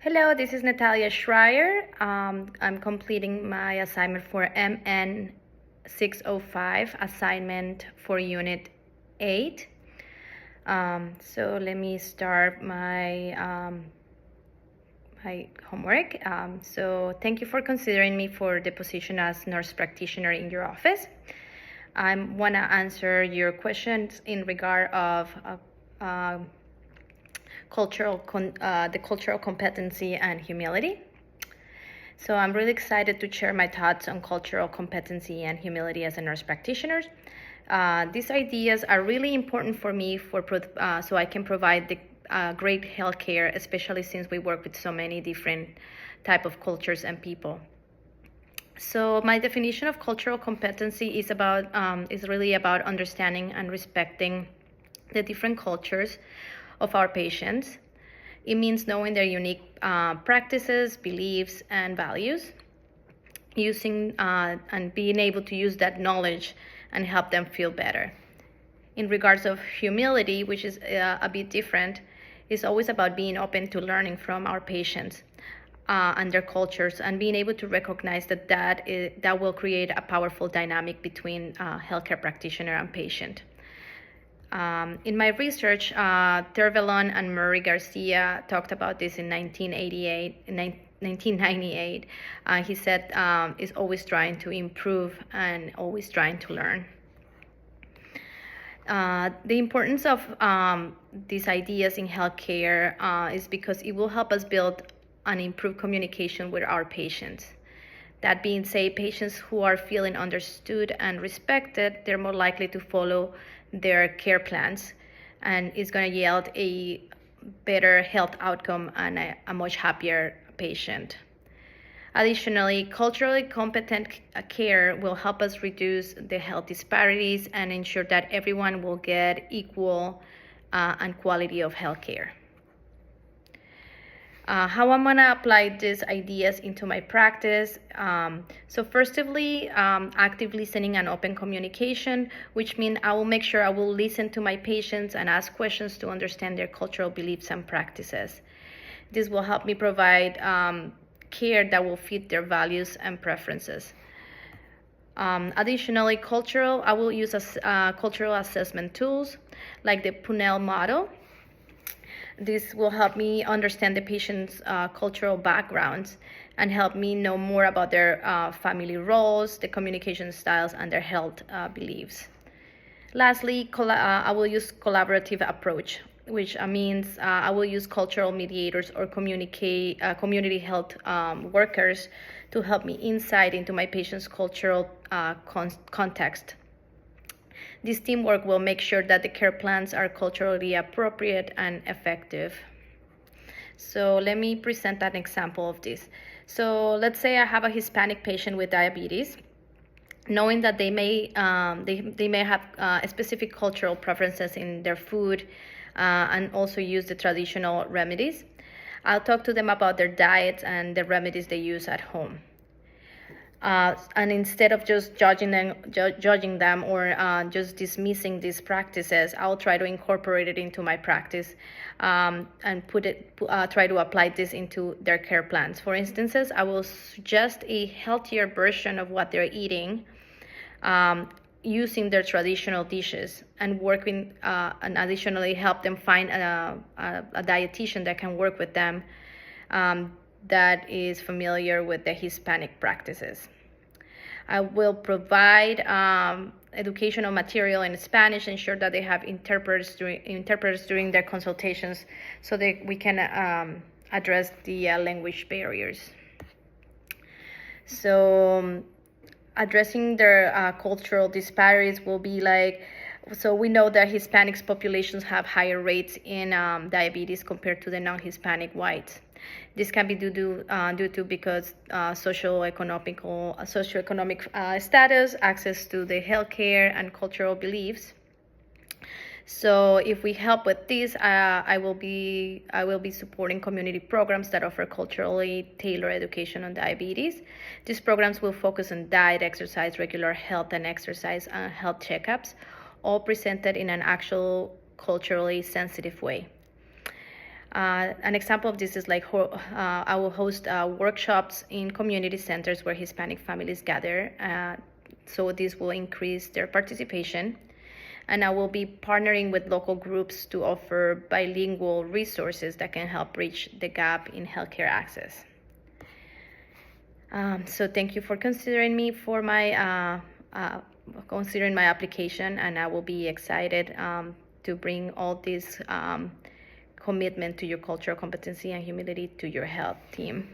Hello, this is Natalia Schreier. I'm completing my assignment for MN 605, assignment for Unit 8. So let me start my homework. So thank you for considering me for the position as nurse practitioner in your office. I want to answer your questions in regard of the cultural competency and humility. So I'm really excited to share my thoughts on cultural competency and humility as a nurse practitioner. These ideas are really important for me so I can provide the great healthcare, especially since we work with so many different type of cultures and people. So my definition of cultural competency is really about understanding and respecting the different cultures of our patients. It means knowing their unique practices, beliefs, and values, using and being able to use that knowledge and help them feel better. In regards of humility, which is a bit different, is always about being open to learning from our patients and their cultures, and being able to recognize that will create a powerful dynamic between healthcare practitioner and patient. In my research, Tervelon and Murray Garcia talked about this in 1998. He said is always trying to improve and always trying to learn. The importance of these ideas in healthcare is because it will help us build and improve communication with our patients. That being said, patients who are feeling understood and respected, they're more likely to follow their care plans, and it's going to yield a better health outcome and a much happier patient. Additionally, culturally competent care will help us reduce the health disparities and ensure that everyone will get equal and quality of health care. How I'm going to apply these ideas into my practice. So firstly, active listening and open communication, which means I will make sure I will listen to my patients and ask questions to understand their cultural beliefs and practices. This will help me provide care that will fit their values and preferences. Additionally, I will use cultural assessment tools like the Punel model. This will help me understand the patient's cultural backgrounds and help me know more about their family roles, the communication styles, and their health beliefs. Lastly, I will use collaborative approach, which means I will use cultural mediators or community health workers to help me insight into my patient's cultural context. This teamwork will make sure that the care plans are culturally appropriate and effective. So let me present an example of this. So let's say I have a Hispanic patient with diabetes. Knowing that they may have specific cultural preferences in their food and also use the traditional remedies, I'll talk to them about their diets and the remedies they use at home. And instead of just judging them or just dismissing these practices, I'll try to incorporate it into my practice and try to apply this into their care plans. For instances, I will suggest a healthier version of what they're eating using their traditional dishes, and and additionally help them find a dietitian that can work with them that is familiar with the Hispanic practices. I will provide educational material in Spanish, ensure that they have interpreters during their consultations so that we can address the language barriers. So addressing their cultural disparities will be so we know that Hispanics populations have higher rates in diabetes compared to the non-Hispanic whites. This can be due to because socioeconomic status, access to the healthcare, and cultural beliefs. So if we help with this, I will be supporting community programs that offer culturally tailored education on diabetes. These programs will focus on diet, exercise, regular health and exercise, and health checkups, all presented in an actual culturally sensitive way. An example of this is like I will host workshops in community centers where Hispanic families gather. So this will increase their participation. And I will be partnering with local groups to offer bilingual resources that can help bridge the gap in healthcare access. So thank you for considering me for my considering my application, and I will be excited to bring all this commitment to your cultural competency and humility to your health team.